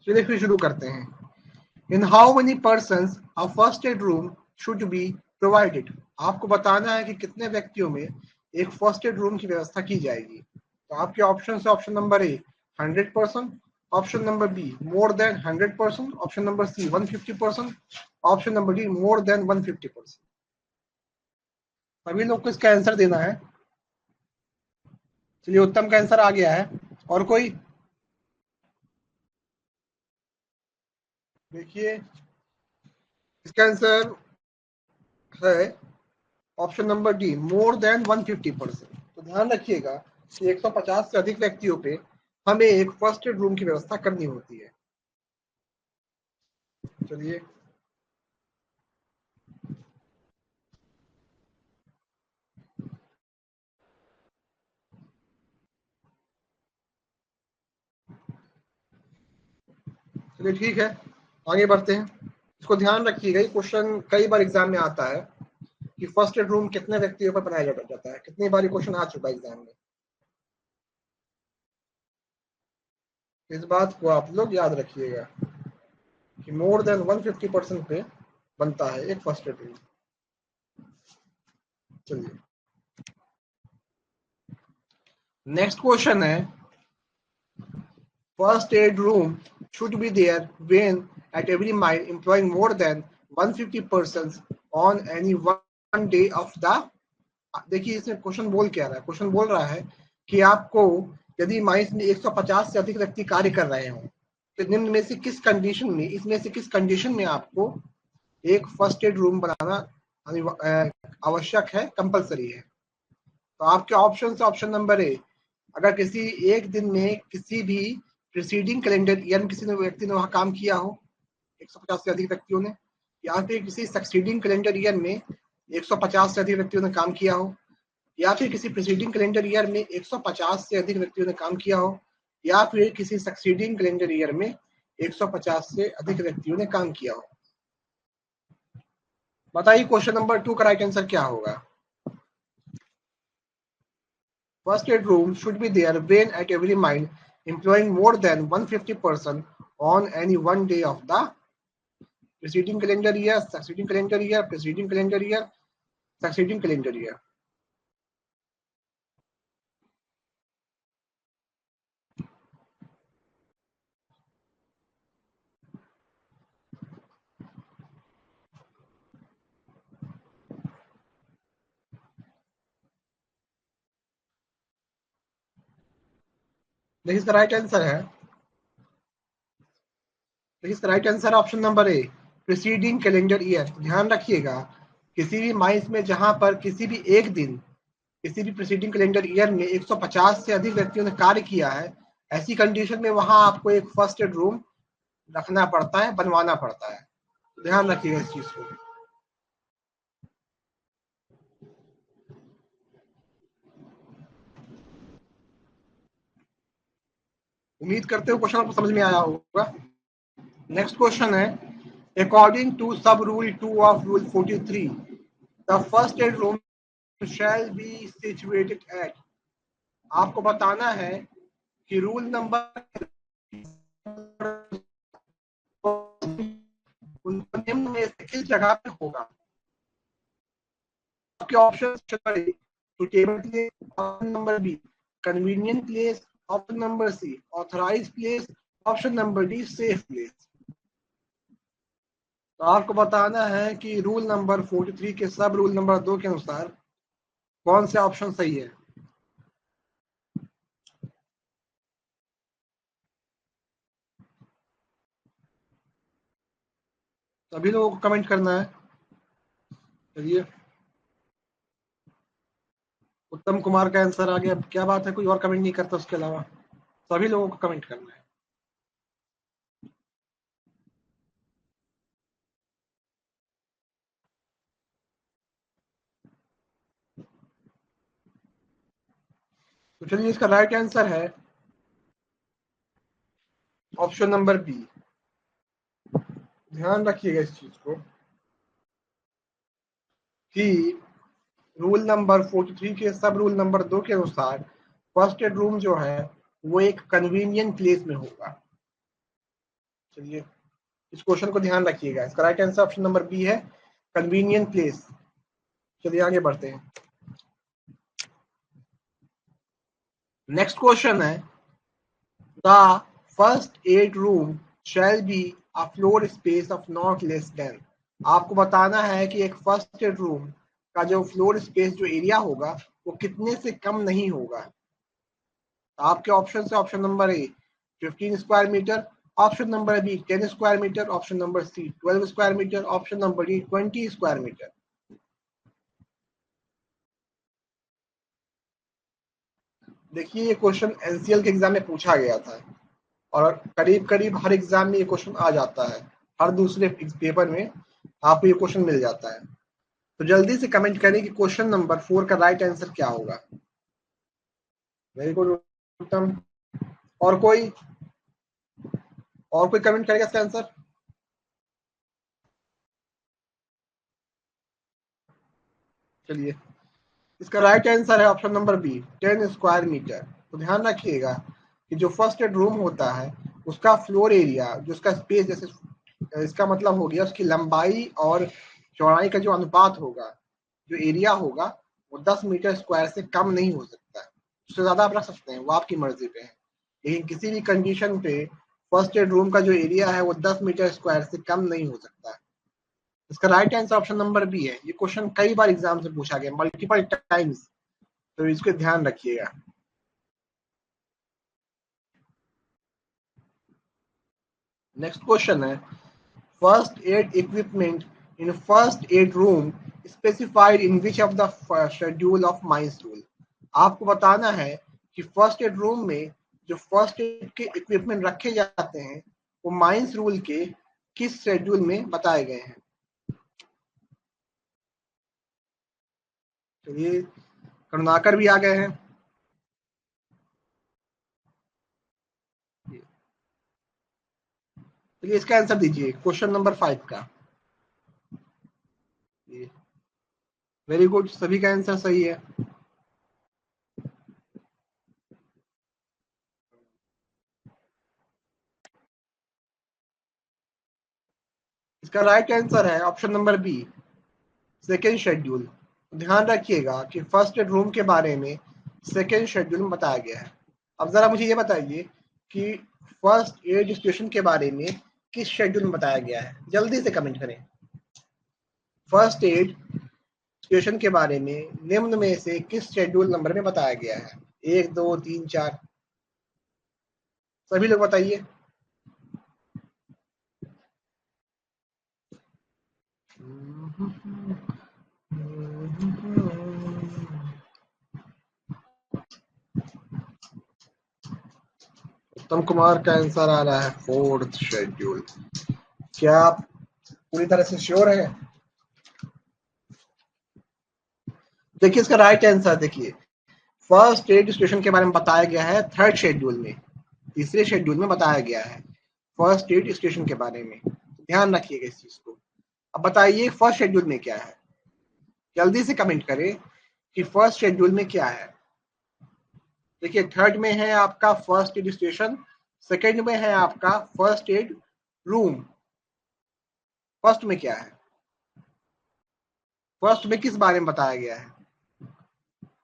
चलिए फिर शुरू करते हैं। इन how many persons a first aid room should be provided. आपको बताना है कि कितने व्यक्तियों में एक फर्स्ट एड रूम की व्यवस्था की जाएगी। तो आपके ऑप्शन है option number A 100%, option number B more than 100%, option number C 150%, option number D more than 150%। सभी लोग को इसका आंसर देना है। चलिए उत्तम का आंसर आ गया है। और कोई? देखिए इसका आंसर है option number D more than 150%। तो ध्यान रखिएगा कि 150 से अधिक व्यक्तियों पे हमें एक फर्स्ट एड रूम की व्यवस्था करनी होती है। चलिए चलिए ठीक है, आगे बढ़ते हैं। इसको ध्यान रखिएगा, क्वेश्चन कई बार एग्जाम में आता है कि फर्स्ट एड रूम कितने व्यक्तियों पर बनाया जाता है। कितनी बार क्वेश्चन आ चुका है एग्जाम में। इस बात को आप लोग याद रखिएगा कि मोर देन 150% पे बनता है एक फर्स्ट एड रूम। चलिए नेक्स्ट क्वेश्चन है, first aid room should be there when at every mile employing more than 150 persons on any one day of the। देखिए इसमें क्वेश्चन बोल क्या रहा है। क्वेश्चन बोल रहा है कि आपको यदि माइंस में 150 से अधिक व्यक्ति कार्य कर रहे हो तो निम्न में से किस कंडीशन में, इसमें से किस कंडीशन में आपको एक फर्स्ट एड रूम बनाना आवश्यक है, कंपलसरी है। तो आपके ऑप्शन है ऑप्शन नंबर ए, अगर किसी एक दिन में किसी भी प्रीसीडिंग कैलेंडर ईयर में किसी ने व्यक्ति ने वहां काम किया हो 150 से अधिक व्यक्तियों ने, या फिर किसी सक्सीडिंग कैलेंडर ईयर में 150 से अधिक व्यक्तियों ने काम किया हो, या फिर किसी प्रीसीडिंग कैलेंडर ईयर में 150 से अधिक व्यक्तियों ने काम किया हो, या फिर किसी सक्सीडिंग कैलेंडर ईयर में 150 से अधिक व्यक्तियों ने काम किया हो। बताइए क्वेश्चन नंबर 2 का राइट आंसर क्या होगा। First aid room should be there when at every mine employing more than 150 person on any one day of the preceding calendar year, succeeding calendar year, preceding calendar year, succeeding calendar year। देखिए इसका right answer है, देखिए इसका right answer option number ए preceding calendar year. ध्यान रखिएगा किसी भी mines में जहां पर किसी भी एक दिन किसी भी प्रीसीडिंग कैलेंडर ईयर में 150 से अधिक व्यक्तियों ने कार्य किया है, ऐसी कंडीशन में वहां आपको एक फर्स्ट एड रूम रखना पड़ता है, बनवाना पड़ता है। ध्यान रखिएगा इस चीज को। उम्मीद करते हो क्वेश्चन आपको समझ में आया होगा। नेक्स्ट क्वेश्चन है, अकॉर्डिंग टू सब rule 2 of rule 43 the first aid room shall B situated at. आपको बताना है कि रूल नंबर निम्न में से किस जगह पे होगा। आपके option suitable place, option number B convenient place, option number C authorise place, option number D safe place. तो आपको बताना है कि रूल नंबर 43 के सब रूल नंबर 2 के अनुसार कौन से ऑप्शन सही है। सभी लोगों को कमेंट करना है। चलिए उत्तम कुमार का आंसर आ गया, क्या बात है, कोई और कमेंट नहीं करता उसके अलावा। सभी लोगों को कमेंट करना है। तो चलिए इसका राइट आंसर है ऑप्शन नंबर बी। ध्यान रखिएगा इस चीज को कि रूल नंबर 43 के सब रूल नंबर 2 के अनुसार फर्स्ट एड रूम जो है वो एक कन्वीनियंट प्लेस में होगा। चलिए इस क्वेश्चन को ध्यान रखिएगा। इसका right answer option number B है, कन्वीनियंट प्लेस। चलिए आगे बढ़ते हैं। नेक्स्ट क्वेश्चन है, the first aid room shall be a floor space of not less than. आपको बताना है कि एक फर्स्ट एड रूम का जो फ्लोर स्पेस, जो एरिया होगा, वो कितने से कम नहीं होगा। आपके ऑप्शन है, option number A 15 square metre, option number B 10 square metre, option number C 12 square metre, option number D 20 square metre. देखिए ये क्वेश्चन एनसीएल के एग्जाम में पूछा गया था और करीब करीब हर एग्जाम में ये क्वेश्चन आ जाता है, हर दूसरे पेपर में आपको ये क्वेश्चन मिल जाता है। तो जल्दी से कमेंट करें कि क्वेश्चन नंबर 4 का राइट आंसर क्या होगा। वेरी गुड उत्तम। और कोई कमेंट करेगा इसका आंसर? चलिए इसका राइट आंसर है option number B 10 square metre. तो ध्यान रखिएगा कि जो फर्स्ट एड रूम होता है उसका फ्लोर एरिया, जो उसका स्पेस, जैसे इसका मतलब हो गया उसकी लंबाई और चौड़ाई का जो अनुपात होगा, जो एरिया होगा, वो 10 मीटर स्क्वायर से कम नहीं हो सकता है। उससे ज्यादा आप रख सकते हैं, वो आपकी मर्जी पे है, लेकिन किसी भी कंडीशन पे फर्स्ट एड रूम का जो एरिया है वो 10 मीटर स्क्वायर से कम नहीं हो सकता है। इसका right answer option number B है। ये क्वेश्चन कई बार एग्जाम से पूछा गया, मल्टीपल टाइम्स, तो इसको ध्यान रखिएगा। नेक्स्ट क्वेश्चन है, first aid equipment in first aid room specified in which of the schedule of mines rule. आपको बताना है कि फर्स्ट एड रूम में जो फर्स्ट एड के इक्विपमेंट रखे जाते हैं वो माइंस रूल के किस शेड्यूल में बताए गए हैं। तो ये करुणाकर भी आ गए हैं। चलिए इसका आंसर दीजिए क्वेश्चन नंबर 5 का। वेरी गुड, सभी का आंसर सही है। इसका राइट आंसर है option number B second schedule. ध्यान रखिएगा कि फर्स्ट एड रूम के बारे में सेकेंड शेड्यूल में बताया गया है। अब जरा मुझे ये बताइए कि फर्स्ट एड स्टेशन के बारे में किस शेड्यूल में बताया गया है, जल्दी से कमेंट करें। फर्स्ट एड स्टेशन के बारे में निम्न में से किस शेड्यूल नंबर में बताया गया है? 1, 2, 3, 4, सभी लोग बताइए। उत्तम कुमार का आंसर आ रहा है फोर्थ शेड्यूल। क्या आप पूरी तरह से श्योर है? देखिए इसका राइट आंसर देखिए, फर्स्ट एड स्टेशन के बारे में बताया गया है थर्ड शेड्यूल में, तीसरे शेड्यूल में बताया गया है फर्स्ट एड स्टेशन के बारे में। ध्यान रखिएगा इस चीज को। अब बताइए फर्स्ट शेड्यूल में क्या है, जल्दी से कमेंट करें कि फर्स्ट शेड्यूल में क्या है। देखिए थर्ड में है आपका फर्स्ट एड स्टेशन, सेकेंड में है आपका फर्स्ट एड रूम। फर्स्ट में क्या है? फर्स्ट में किस बारे में बताया गया है?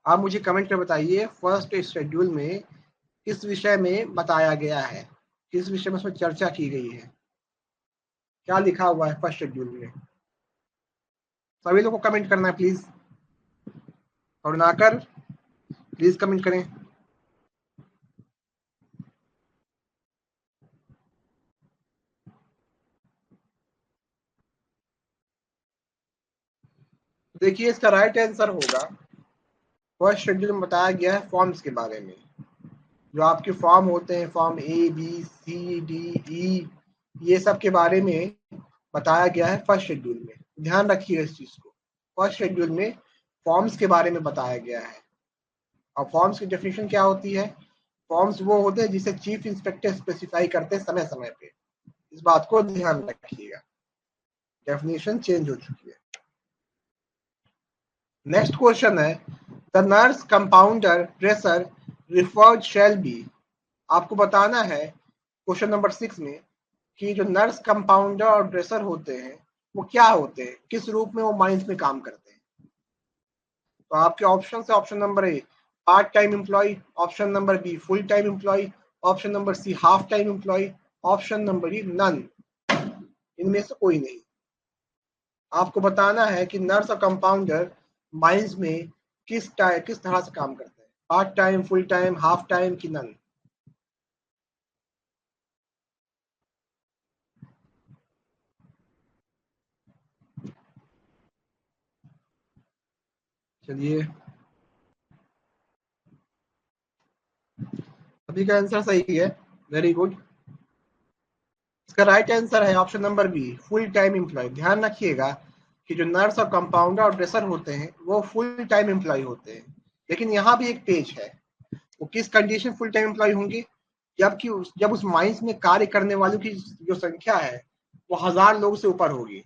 आप मुझे कमेंट में बताइए फर्स्ट शेड्यूल में किस विषय में बताया गया है, किस विषय में उसमें चर्चा की गई है, क्या लिखा हुआ है फर्स्ट शेड्यूल में। सभी लोगों को कमेंट करना है प्लीज, और नाकर प्लीज कमेंट करें। देखिए इसका राइट आंसर होगा, फर्स्ट शेड्यूल में बताया गया है फॉर्म्स के बारे में। जो आपके फॉर्म होते हैं, form A B C D E, ये सब के बारे में बताया गया है फर्स्ट शेड्यूल में। ध्यान रखिए इस चीज को, फर्स्ट शेड्यूल में फॉर्म्स के बारे में बताया गया है। और फॉर्म्स की डेफिनेशन क्या होती है? फॉर्म्स वो होते हैं जिसे चीफ इंस्पेक्टर स्पेसिफाई करते हैं समय समय पे। इस बात को ध्यान रखिएगा, डेफिनेशन चेंज हो चुकी है। नेक्स्ट क्वेश्चन है, the nurse compounder pressure referred shall be. आपको बताना है क्वेश्चन नंबर 6 में कि जो नर्स, कंपाउंडर और ड्रेसर होते हैं वो क्या होते हैं, किस रूप में वो माइंस में काम करते हैं। तो आपके ऑप्शन है, option number A part time employ, option number B full time employ, option number C half time employ, option number D none. इनमें से कोई नहीं। आपको बताना है कि नर्स और कंपाउंडर माइंस में किस तरह से काम करते हैं, part time, full time, half time की नन। चलिए, अभी का आंसर सही है, वेरी गुड। इसका राइट आंसर है option number B full time employ. ध्यान रखिएगा कि जो नर्स और कंपाउंडर और ड्रेसर होते हैं वो फुल टाइम एम्प्लॉय होते हैं, लेकिन यहाँ भी एक पेज है। वो किस कंडीशन फुल टाइम एम्प्लॉय होंगे, जबकि जब उस माइंस में कार्य करने वालों की जो संख्या है वो 1000 लोग से ऊपर होगी।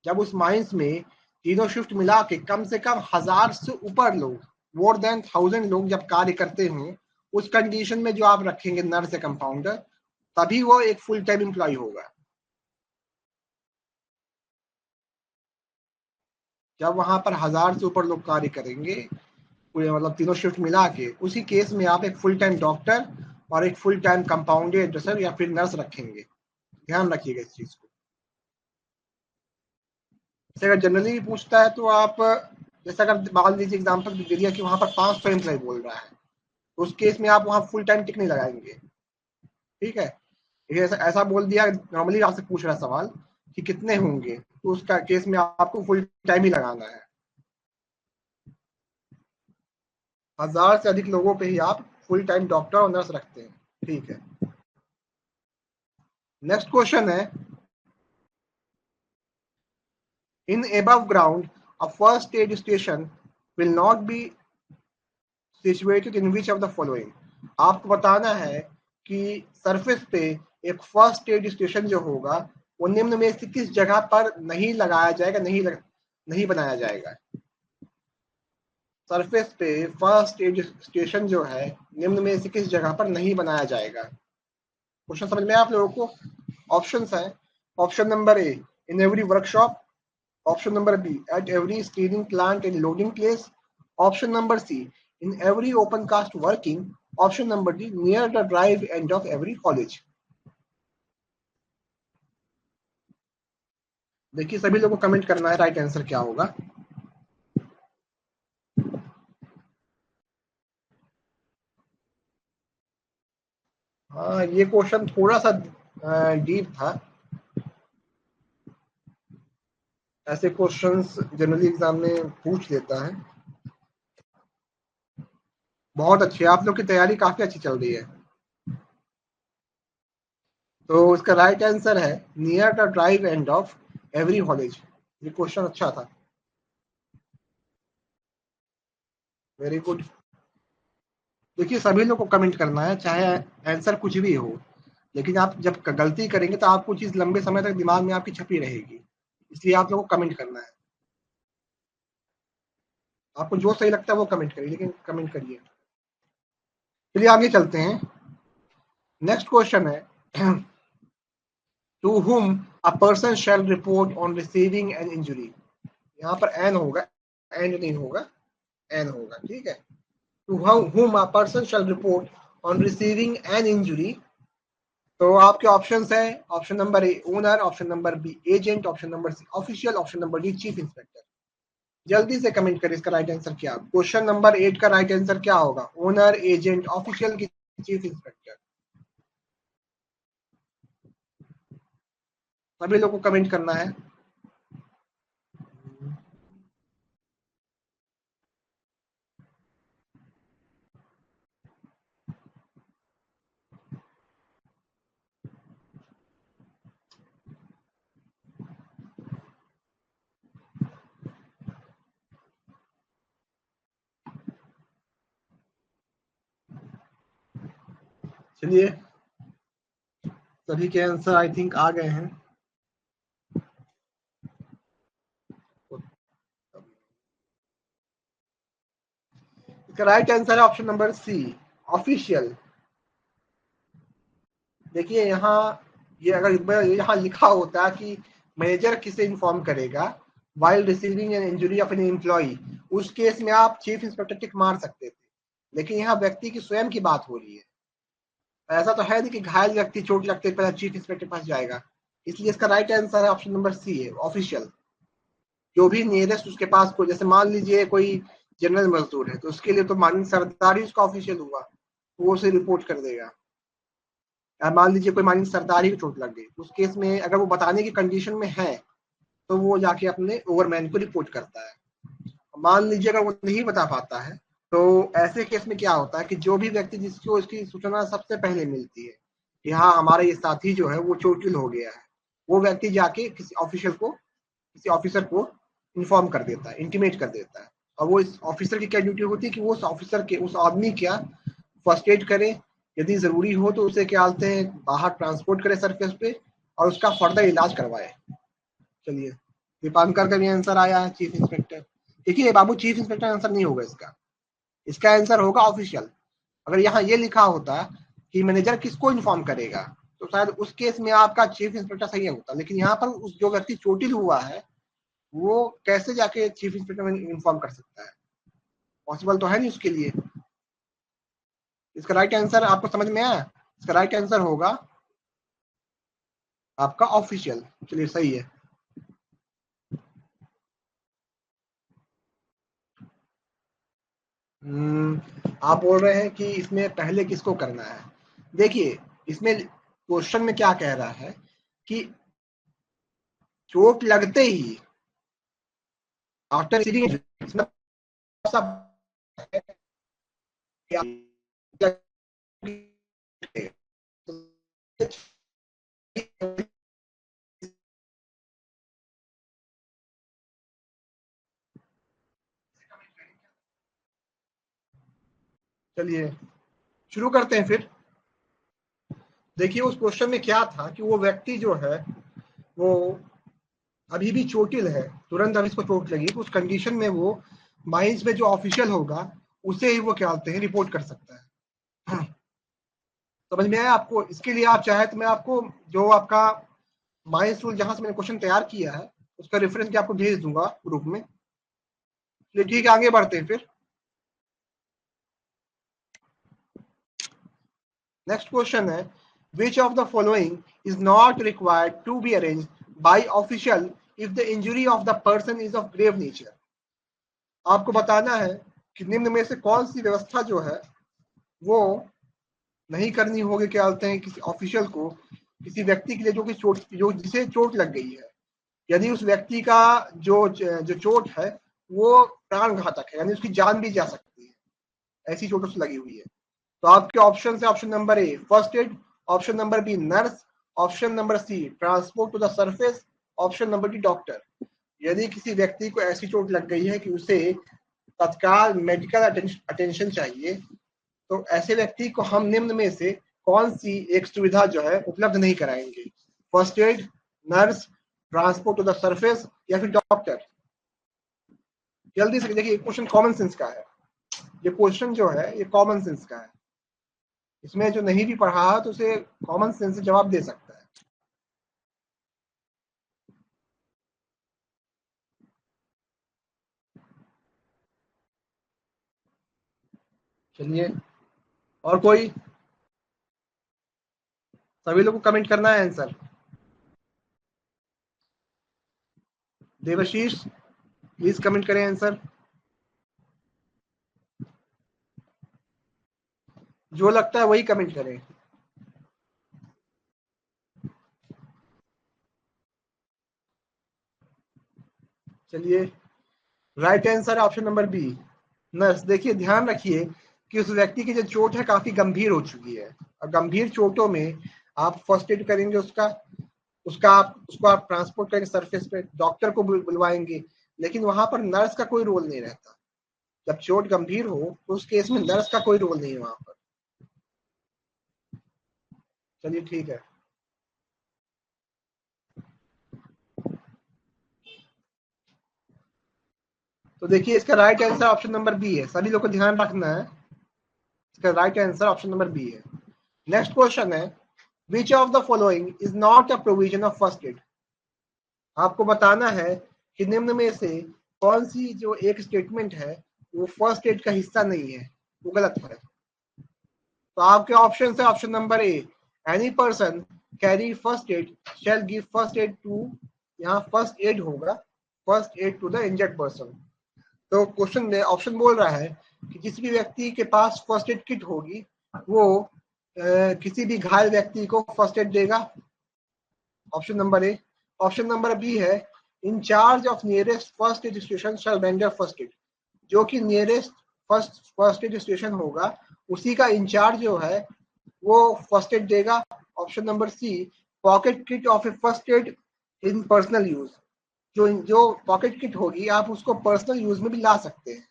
जब उस माइंस में तीनों शिफ्ट मिला के कम से कम 1000 से ऊपर लोग, मोर देन 1000 लोग जब कार्य करते हों, उस कंडीशन में जो आप रखेंगे नर्स या कंपाउंडर, तभी वो एक फुल टाइम एम्प्लॉय होगा। जब वहां पर 1000 से ऊपर लोग कार्य करेंगे, पूरे मतलब तीनों शिफ्ट मिला के, उसी केस में आप एक फुल टाइम डॉक्टर और एक फुल टाइम कंपाउंडर ड्रेसर या फिर नर्स रखेंगे। ध्यान रखिएगा इस चीज को। जैसे अगर जनरली पूछता है तो आप, जैसे अगर मान लीजिए एग्जाम्पल दे दिया कि वहां पर 500 एम्प्लॉय बोल रहा है, तो उस केस में आप वहां फुल टाइम टिक नहीं लगाएंगे। ठीक है, ऐसा ऐसा बोल दिया, नॉर्मली आपसे पूछ रहा है सवाल कि कितने होंगे, तो उसका केस में आपको फुल टाइम ही लगाना है। 1000 से अधिक लोगों पे ही आप फुल टाइम डॉक्टर और नर्स रखते हैं। ठीक है, नेक्स्ट क्वेश्चन है, इन above ground a first aid station will not be situated in which of the following। आपको बताना है कि सरफेस पे एक फर्स्ट एड स्टेशन जो होगा वो निम्न में से किस जगह पर नहीं लगाया जाएगा, नहीं बनाया जाएगा। सरफेस पे फर्स्ट एड स्टेशन जो है निम्न में से किस जगह पर नहीं बनाया जाएगा। क्वेश्चन समझ में आप लोगों को? ऑप्शंस हैं, option number A in every workshop, option number B at every screening plant and loading place, option number C in every open cast working, option number D near the drive end of every college. देखिए, सभी लोगों को comment करना है right answer क्या होगा। हाँ, ये क्वेश्चन थोड़ा सा डीप था। ऐसे क्वेश्चंस जनरली एग्जाम में पूछ लेता है। बहुत अच्छी, आप लोग की तैयारी काफी अच्छी चल रही है। तो इसका राइट आंसर है near the drive end of every college. ये क्वेश्चन अच्छा था, वेरी गुड। देखिए, सभी लोग को कमेंट करना है, चाहे आंसर कुछ भी हो, लेकिन आप जब गलती करेंगे तो आपको चीज लंबे समय तक दिमाग में आपकी छपी रहेगी, इसलिए आप लोगों को कमेंट करना है। आपको जो सही लगता है वो कमेंट करिए, लेकिन कमेंट करिए। चलिए आगे चलते हैं। नेक्स्ट क्वेश्चन है, to whom a person shall report on receiving an injury। यहाँ पर एन होगा, एंड नहीं होगा, एन होगा। ठीक है, to whom a person shall report on receiving an injury। तो आपके ऑप्शंस हैं, option number A owner, option number B agent, option number C official, option number D chief inspector. जल्दी से कमेंट करें इसका राइट आंसर क्या। Question number 8 का right answer क्या होगा, ओनर, एजेंट, ऑफिशियल की चीफ इंस्पेक्टर। सभी लोग को कमेंट करना है। चलिए, सभी के आंसर आई थिंक आ गए हैं। इसका राइट आंसर है ऑप्शन नंबर सी ऑफिशियल। देखिए, यहाँ ये अगर यहाँ लिखा होता कि मैनेजर किसे इन्फॉर्म करेगा while receiving an injury of an employee, उस केस में आप चीफ इंस्पेक्टर टिक मार सकते थे, लेकिन यहाँ व्यक्ति की स्वयं की बात हो रही है। ऐसा तो है नहीं कि घायल व्यक्ति चोट लगते पहले चीफ इंस्पेक्टर के पास जाएगा। इसलिए इसका राइट आंसर है ऑप्शन नंबर सी है, ऑफिशियल। जो भी नियरेस्ट उसके पास कोई, जैसे मान लीजिए कोई जनरल मजदूर है तो उसके लिए तो माननीय सरदार ही उसका ऑफिशियल हुआ, तो वो उसे रिपोर्ट कर देगा। मान लीजिए कोई माननीय सरदार ही को चोट लग गई, उस केस में अगर वो बताने की कंडीशन में है तो वो जाके अपने ओवरमैन को रिपोर्ट करता है। मान लीजिए अगर वो नहीं बता पाता है तो ऐसे केस में क्या होता है कि जो भी व्यक्ति जिसको इसकी सूचना सबसे पहले मिलती है कि हाँ हमारा ये साथी जो है वो चोटिल हो गया है, वो व्यक्ति जाके किसी ऑफिशियल को, किसी ऑफिसर को इन्फॉर्म कर देता है, इंटीमेट कर देता है। और वो इस ऑफिसर की क्या ड्यूटी होती है कि वो उस ऑफिसर के, उस आदमी क्या फर्स्ट एड करे, यदि जरूरी हो तो उसे क्या बोलते हैं बाहर ट्रांसपोर्ट करे सरफेस पे, और उसका फर्दर इलाज करवाए। चलिए, दीपांकर का भी आंसर आया है चीफ इंस्पेक्टर। देखिए बाबू, चीफ इंस्पेक्टर आंसर नहीं होगा इसका, इसका आंसर होगा ऑफिशियल। अगर यहाँ ये लिखा होता कि मैनेजर किसको इन्फॉर्म करेगा तो शायद उस केस में आपका चीफ इंस्पेक्टर सही होता, लेकिन यहाँ पर उस जो व्यक्ति चोटिल हुआ है वो कैसे जाके चीफ इंस्पेक्टर में इन्फॉर्म कर सकता है? पॉसिबल तो है नहीं उसके लिए। इसका राइट आंसर आपको समझ में आया? इसका राइट आंसर होगा आपका ऑफिशियल। चलिए सही है। आप बोल रहे हैं कि इसमें पहले किसको करना है। देखिए इसमें क्वेश्चन में क्या कह रहा है कि चोट लगते ही आफ्टर चलिए शुरू करते हैं फिर। देखिए उस क्वेश्चन में क्या था कि वो व्यक्ति जो है वो अभी भी चोटिल है, तुरंत अभी इसको चोट लगी तो उस कंडीशन में वो माइंस में जो ऑफिशियल होगा उसे ही वो क्या बोलते हैं रिपोर्ट कर सकता है। समझ में आया आपको? इसके लिए आप चाहे तो मैं आपको जो आपका माइंस रूल जहां से मैंने क्वेश्चन तैयार किया है उसका रेफरेंस भी आपको भेज दूंगा ग्रुप में। चलिए ठीक है, आगे बढ़ते हैं फिर। नेक्स्ट क्वेश्चन है, which of the following is not required to be arranged by official if the injury of the person is of grave nature? आपको बताना है कि निम्न में से कौन सी व्यवस्था जो है वो नहीं करनी होगी, क्या बोलते हैं, किसी ऑफिशियल को किसी व्यक्ति के लिए जो कि चोट, जो जिसे चोट लग गई है, यदि उस व्यक्ति का जो जो चोट है वो प्राण घातक है, यानी उसकी जान भी जा सकती है, ऐसी चोटों से लगी हुई है। तो आपके ऑप्शन है option number A first aid, option number B nurse, option number C transport to the surface, option number D doctor. यदि किसी व्यक्ति को ऐसी चोट लग गई है कि उसे तत्काल मेडिकल अटेंशन चाहिए तो ऐसे व्यक्ति को हम निम्न में से कौन सी एक सुविधा जो है उपलब्ध नहीं कराएंगे? First aid, nurse, transport to the surface या फिर डॉक्टर। जल्दी से देखिए, क्वेश्चन कॉमन सेंस का है, ये क्वेश्चन जो है ये कॉमन सेंस का है, इसमें जो नहीं भी पढ़ा है तो उसे कॉमन सेंस से जवाब दे सकता है। चलिए, और कोई? सभी लोग को कमेंट करना है आंसर। देवशीष प्लीज कमेंट करें आंसर, जो लगता है वही कमेंट करें। चलिए, right answer option number B nurse. देखिए ध्यान रखिए कि उस व्यक्ति की जो चोट है काफी गंभीर हो चुकी है, और गंभीर चोटों में आप फर्स्ट एड करेंगे उसका, उसको आप ट्रांसपोर्ट करेंगे सरफेस पे, डॉक्टर को बुलवाएंगे, लेकिन वहां पर नर्स का कोई रोल नहीं रहता। जब चोट गंभीर हो तो उस केस में नर्स का कोई रोल नहीं है वहां पर। चलिए ठीक है। तो देखिए इसका right answer option number B है, सभी लोग को ध्यान रखना है, इसका right answer option number B है। नेक्स्ट क्वेश्चन है, which of the following is not a provision of first aid. आपको बताना है कि निम्न में से कौन सी जो एक स्टेटमेंट है वो फर्स्ट एड का हिस्सा नहीं है, वो गलत है। तो आपके ऑप्शन है option number A, any person carry first aid shall give first aid to, यहाँ फर्स्ट एड होगा first aid to the injured person. तो क्वेश्चन में ऑप्शन बोल रहा है कि किसी भी व्यक्ति के पास फर्स्ट एड किट होगी वो किसी भी घायल व्यक्ति को फर्स्ट एड देगा, option number A. Option number B है in charge of nearest first aid station shall render first aid, जो कि नियरेस्ट फर्स्ट एड स्टेशन होगा उसी का इंचार्ज जो है वो फर्स्ट एड देगा। Option number C, pocket kit of a first aid in personal use, जो पॉकेट किट होगी आप उसको पर्सनल यूज में भी ला सकते हैं।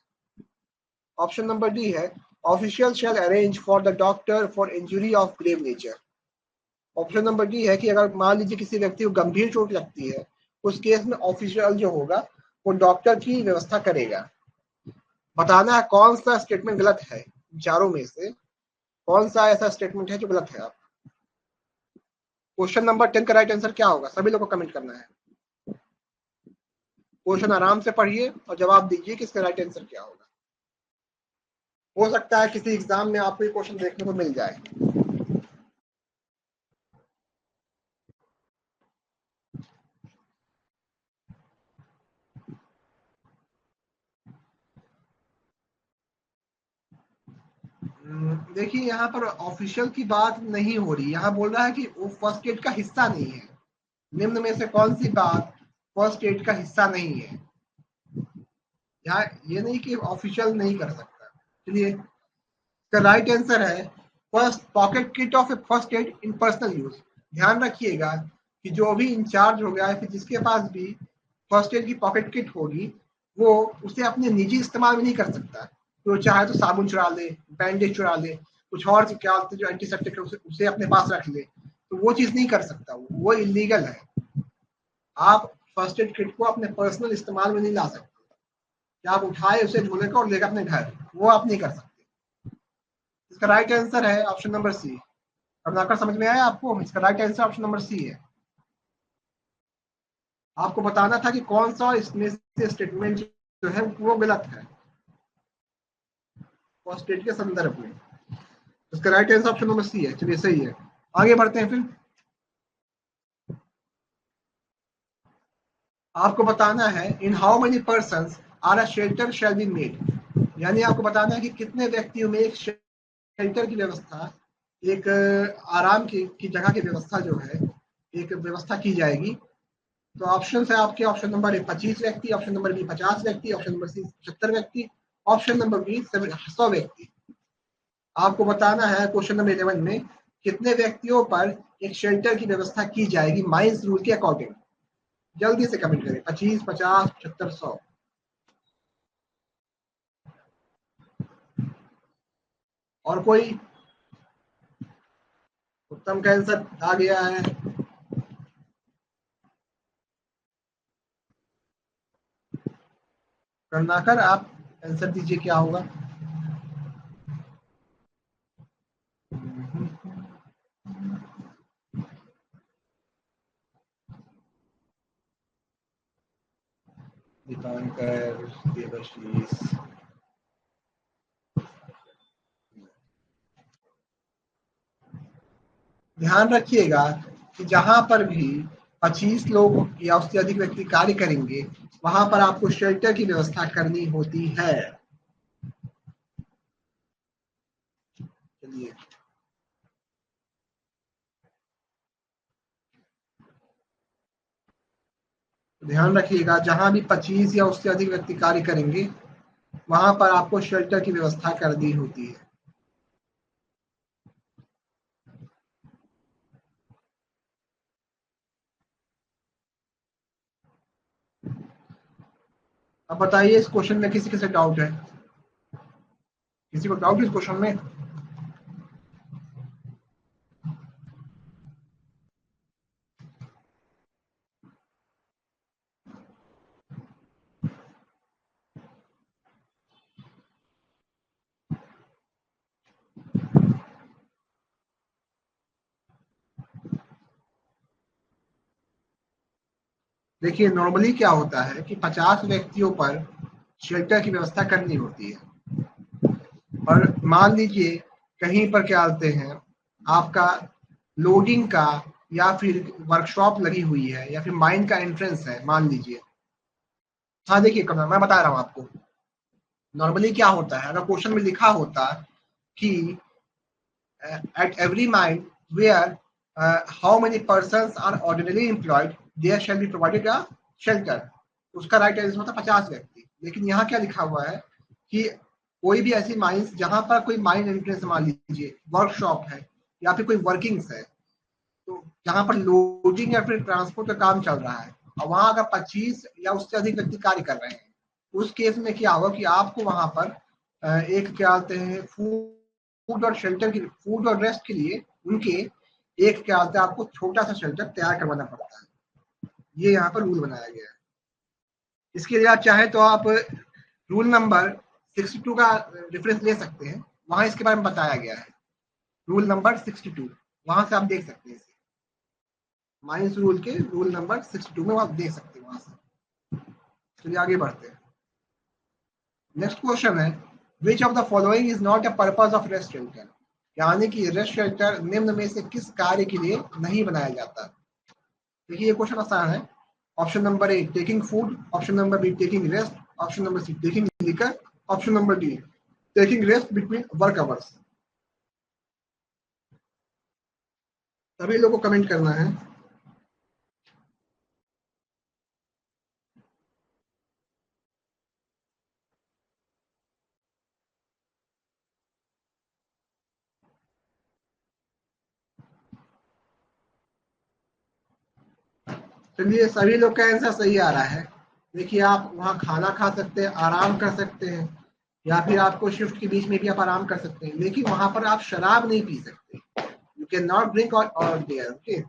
ऑप्शन नंबर डी है official shall arrange for the doctor for injury of grave nature. Option number D है कि अगर मान लीजिए किसी व्यक्ति को गंभीर चोट लगती है उस केस में ऑफिशियल जो होगा वो डॉक्टर की व्यवस्था करेगा। बताना है कौन सा स्टेटमेंट गलत है, चारों में से कौन सा ऐसा स्टेटमेंट है जो गलत है। आप क्वेश्चन नंबर 10 का राइट आंसर क्या होगा, सभी लोग को कमेंट करना है। क्वेश्चन आराम से पढ़िए और जवाब दीजिए कि इसका राइट आंसर क्या होगा। हो सकता है किसी एग्जाम में आपको ये क्वेश्चन देखने को मिल जाए। देखिए यहाँ पर ऑफिशियल की बात नहीं हो रही, यहाँ बोल रहा है कि वो फर्स्ट एड का हिस्सा नहीं है। निम्न में से कौन सी बात फर्स्ट एड का हिस्सा नहीं है, यहाँ ये नहीं कि ऑफिशियल नहीं कर सकता। चलिए इसका राइट आंसर है first pocket kit of a first aid in personal use. ध्यान रखिएगा कि जो भी इंचार्ज हो गया है फिर जिसके पास भी फर्स्ट एड की पॉकेट किट होगी वो उसे अपने निजी इस्तेमाल में नहीं कर सकता। तो चाहे तो साबुन चुरा ले, बैंडेज चुरा ले, कुछ और क्या होते जो एंटीसेप्टिक उसे अपने पास रख ले, तो वो चीज नहीं कर सकता, वो इलीगल है। आप फर्स्ट एड किट को अपने पर्सनल इस्तेमाल में नहीं ला सकते कि आप उठाए उसे झोले को और लेकर अपने घर, वो आप नहीं कर सकते। इसका राइट आंसर है ऑप्शन नंबर सी। रत्नाकर समझ में आया आपको, इसका right answer option number C है। आपको बताना था कि कौन सा इसमें से स्टेटमेंट जो है वो गलत है फर्स्ट एड के संदर्भ में। इसका right answer option number C है। चलिए सही है, आगे बढ़ते हैं। फिर आपको बताना है in how many persons are a shelter shall be made, यानी आपको बताना है कि कितने व्यक्तियों में एक शेल्टर की व्यवस्था, एक आराम की जगह की व्यवस्था जो है एक व्यवस्था की जाएगी। तो ऑप्शन है आपके, ऑप्शन नंबर ए 25 व्यक्ति, ऑप्शन नंबर बी 50 व्यक्ति, ऑप्शन नंबर सी 75 व्यक्ति, ऑप्शन नंबर बी 100 व्यक्ति। आपको बताना है क्वेश्चन नंबर 11 में कितने व्यक्तियों पर एक शेल्टर की व्यवस्था की जाएगी माइंस रूल के अकॉर्डिंग। जल्दी से कमेंट करें, 25, 50, 75, 100। और कोई? उत्तम का आंसर आ गया है। करनाकर आप आंसर दीजिए क्या होगा। दीपांकर, देवशीष, ध्यान रखिएगा कि जहां पर भी 25 लोग या उससे अधिक व्यक्ति कार्य करेंगे वहां पर आपको शेल्टर की व्यवस्था करनी होती है। चलिए ध्यान रखिएगा जहां भी 25 या उससे अधिक व्यक्ति कार्य करेंगे वहां पर आपको शेल्टर की व्यवस्था करनी होती है। अब बताइए इस क्वेश्चन में किसी किसी डाउट है, किसी को डाउट इस क्वेश्चन में? देखिए नॉर्मली क्या होता है कि 50 व्यक्तियों पर शेल्टर की व्यवस्था करनी होती है, और मान लीजिए कहीं पर क्या बोलते हैं आपका लोडिंग का या फिर वर्कशॉप लगी हुई है या फिर माइन का एंट्रेंस है मान लीजिए। हाँ देखिए करना मैं बता रहा हूँ आपको। नॉर्मली क्या होता है, अगर क्वेश्चन में लिखा होता कि at every mine where how many persons are ordinarily employed there shall be provided a shelter, उसका राइट आंसर होता 50 व्यक्ति। लेकिन यहाँ क्या लिखा हुआ है कि कोई भी ऐसी माइंस जहां पर कोई माइन एंट्रेंस मान लीजिए वर्कशॉप है या फिर कोई वर्किंग्स है, तो जहां पर लोडिंग या फिर ट्रांसपोर्ट का काम चल रहा है और वहां अगर 25 या उससे अधिक व्यक्ति कार्य कर रहे हैं, उस केस में क्या होगा कि आपको वहां पर एक क्या कहते हैं फूड और शेल्टर के फूड और रेस्ट के लिए उनके एक क्या होता है आपको छोटा सा शेल्टर तैयार करवाना पड़ता है। ये यहाँ पर रूल बनाया गया है। इसके लिए आप चाहे तो आप रूल नंबर 62 का रेफरेंस ले सकते हैं, वहां इसके बारे में बताया गया है। रूल नंबर 62 वहां से आप देख सकते हैं, माइंस रूल के रूल नंबर 62 में आप देख सकते हैं वहां से। चलिए आगे बढ़ते हैं। नेक्स्ट क्वेश्चन है which of the following is not a purpose of rest shelter, यानी कि रेस्ट शेल्टर निम्न में से किस कार्य के लिए नहीं बनाया जाता। देखिए ये क्वेश्चन आसान है। Option number A taking food, option number B taking rest, option number C taking liquor, option number D taking rest between work hours. सभी लोगों को कमेंट करना है। चलिए सभी लोग का आंसर सही आ रहा है। देखिए आप वहाँ खाना खा सकते हैं, आराम कर सकते हैं, या फिर आपको शिफ्ट के बीच में भी आप आराम कर सकते हैं, लेकिन वहां पर आप शराब नहीं पी सकते। यू कैन नॉट ड्रिंक और देयर, ओके।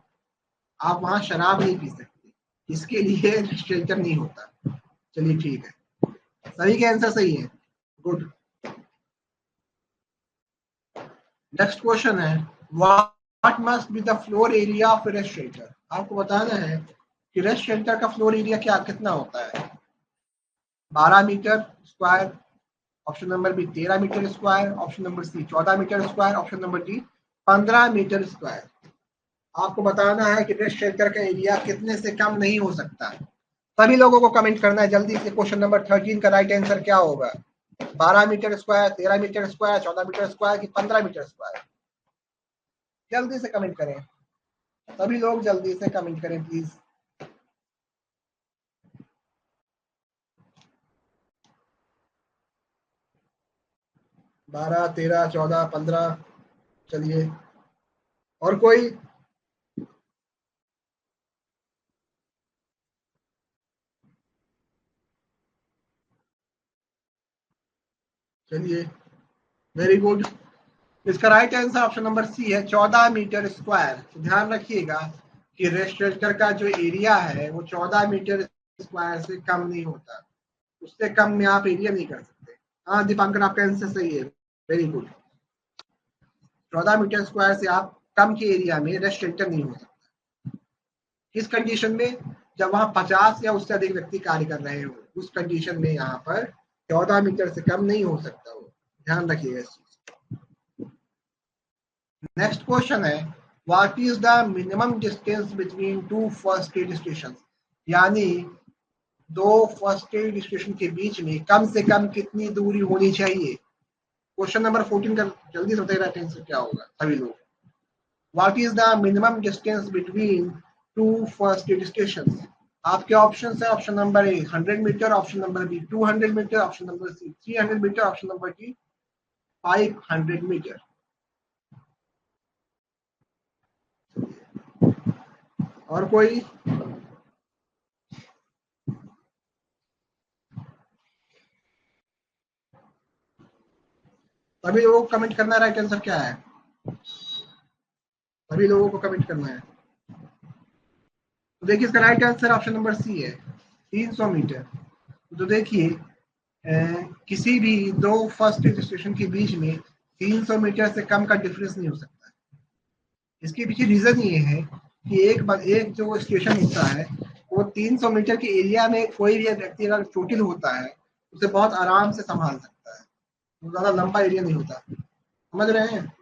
आप वहां शराब नहीं पी सकते, इसके लिए शेल्टर नहीं होता। चलिए ठीक है, सभी के आंसर सही है, गुड। नेक्स्ट क्वेश्चन है what must be the floor area of rest shelter. आपको बताना है कि रेस्ट शेल्टर का फ्लोर एरिया क्या कितना होता है। 12 metre square, option number B 13 metre square, option number C 14 metre square, option number D 15 metre square. आपको बताना है कि रेस्ट शेल्टर का एरिया कितने से कम नहीं हो सकता। सभी लोगों को कमेंट करना है जल्दी से। क्वेश्चन नंबर 13 का राइट आंसर क्या होगा? 12 metre square, 13 metre square, 14 metre square कि 15 मीटर स्क्वायर? जल्दी से कमेंट करें, सभी लोग जल्दी से कमेंट करें प्लीज। बारह, 13, 14, 15। चलिए और कोई? चलिए वेरी गुड। इसका right answer option number C है 14 मीटर स्क्वायर। तो ध्यान रखिएगा कि रेस्ट शेल्टर का जो एरिया है वो 14 मीटर स्क्वायर से कम नहीं होता, उससे कम में आप एरिया नहीं कर सकते। हाँ दीपांकर आपका आंसर सही है, वेरी गुड। 14 मीटर स्क्वायर से आप कम के एरिया में रेस्ट शेल्टर नहीं हो सकता। किस कंडीशन में? जब वहां 50 या उससे अधिक व्यक्ति कार्य कर रहे हो, उस कंडीशन में यहाँ पर 14 मीटर से कम नहीं हो सकता हो। ध्यान रखिएगा इस चीज। नेक्स्ट क्वेश्चन है what is the minimum distance between two first aid station, यानी दो फर्स्ट एड स्टेशन के बीच में कम से कम कितनी दूरी होनी चाहिए। क्वेश्चन नंबर 14 का जल्दी से बताइए राइट आंसर क्या होगा सभी लोग। What is the minimum distance between two first aid station? आपके ऑप्शन है option number A 100 metre, option number B 200 metre, option number C 300 metre, option number D 500 metre. और कोई? सभी लोगों को कमेंट करना है राइट आंसर क्या है, सभी लोगों को कमेंट करना है। तो देखिए इसका right answer option number C है 300 मीटर। तो देखिए किसी भी दो फर्स्ट स्टेशन के बीच में 300 मीटर से कम का डिफरेंस नहीं हो सकता है। इसके पीछे रीजन ये है कि एक जो स्टेशन होता है वो 300 मीटर के एरिया में कोई भी व्यक्ति अगर चोटिल होता है उसे बहुत आराम से संभाल सकता है, वो ज्यादा लंबा एरिया नहीं होता। समझ रहे हैं?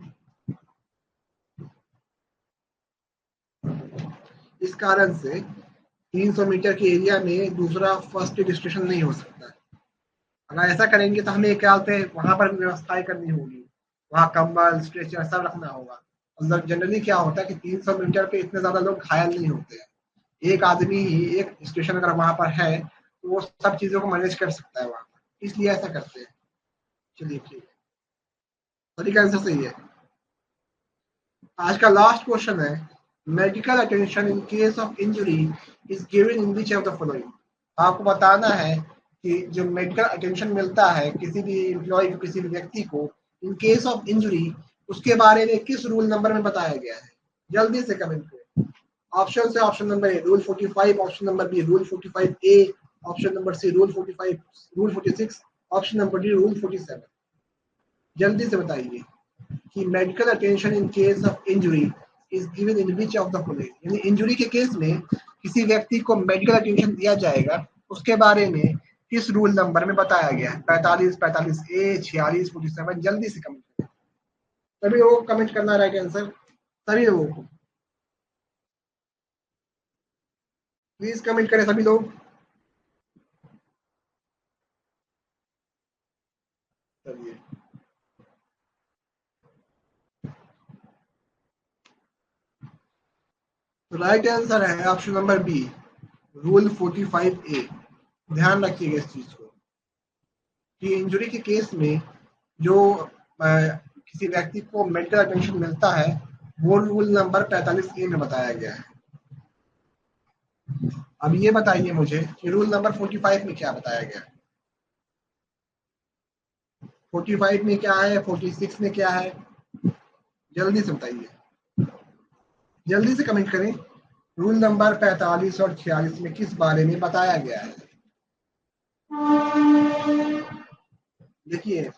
इस कारण से 300 मीटर के एरिया में दूसरा फर्स्ट एड स्टेशन नहीं हो सकता। अगर ऐसा करेंगे तो हमें क्या होते हैं, वहां पर व्यवस्थाएं करनी होगी, वहां कंबल स्ट्रेचर सब रखना होगा। मतलब जनरली क्या होता है कि 300 मीटर पे इतने ज्यादा लोग घायल नहीं होते हैं, एक आदमी ही एक स्टेशन अगर वहां पर है तो वो सब चीजों को मैनेज कर सकता है वहां पर, इसलिए ऐसा करते हैं। चलिए ठीक है, तरीका आंसर सही है। आज का लास्ट क्वेश्चन है, medical attention in case of injury is given in which of the following. आपको बताना है कि जो मेडिकल अटेंशन मिलता है किसी भी एम्प्लॉय को, किसी भी व्यक्ति को इन केस ऑफ इंजरी, उसके बारे में किस रूल नंबर में बताया गया है। जल्दी से कमेंट करें। ऑप्शन से option number A rule 45, option number B rule 45 A, option number C rule 45, rule 46, option number D rule 47। जल्दी से बताइए कि medical attention in case of injury is given in which of the following, यानी injury के case में किसी व्यक्ति को मेडिकल अटेंशन दिया जाएगा, उसके बारे में किस रूल नंबर में बताया गया है। 45, 45 ए, 46, 47। जल्दी से कमेंट करें, सभी लोगों को कमेंट करना राइट आंसर, सभी लोगों को प्लीज कमेंट करें सभी लोग। चलिए तो राइट आंसर है ऑप्शन नंबर बी रूल 45 ए। ध्यान रखिएगा इस चीज को कि इंजरी के केस में जो किसी व्यक्ति को मेडिकल अटेंशन मिलता है वो रूल नंबर 45 ए में बताया गया है। अब ये बताइए मुझे कि रूल नंबर 45 में क्या बताया गया है। 45 में क्या है, 46 में क्या है, जल्दी से बताइए, जल्दी से कमेंट करें। रूल नंबर 45 और 46 में किस बारे में बताया गया है। देखिए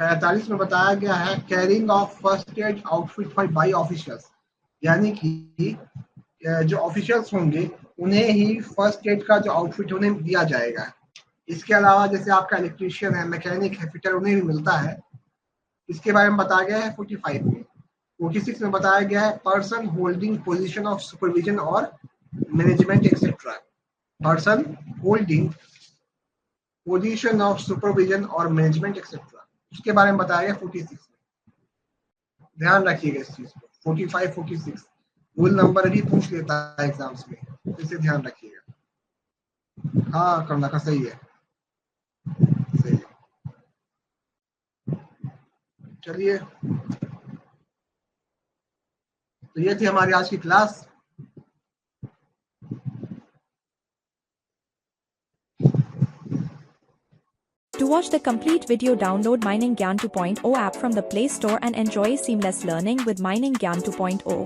45 में बताया गया है carrying of first aid outfit by officials, यानी कि जो ऑफिशियल्स होंगे उन्हें ही फर्स्ट एड का जो आउटफिट उन्हें दिया जाएगा। इसके अलावा जैसे आपका इलेक्ट्रीशियन है, मैकेनिक है, फिटर, उन्हें भी मिलता है। इसके बारे में बताया गया है 45 में। 46 में बताया गया है person holding position of supervision और management etcetera, person holding position of supervision और मैनेजमेंट एक्सेट्रा, उसके बारे में बताया गया 46 में। ध्यान रखिएगा इस चीज को, 45, 46 रूल नंबर भी पूछ लेता है एग्जाम्स में, तो इसे ध्यान रखिएगा। हाँ करना का सही है, सही है। चलिए तो ये थी हमारी आज की class. To watch the complete video, download Mining Gyan 2.0 app from the Play Store and enjoy seamless learning with Mining Gyan 2.0.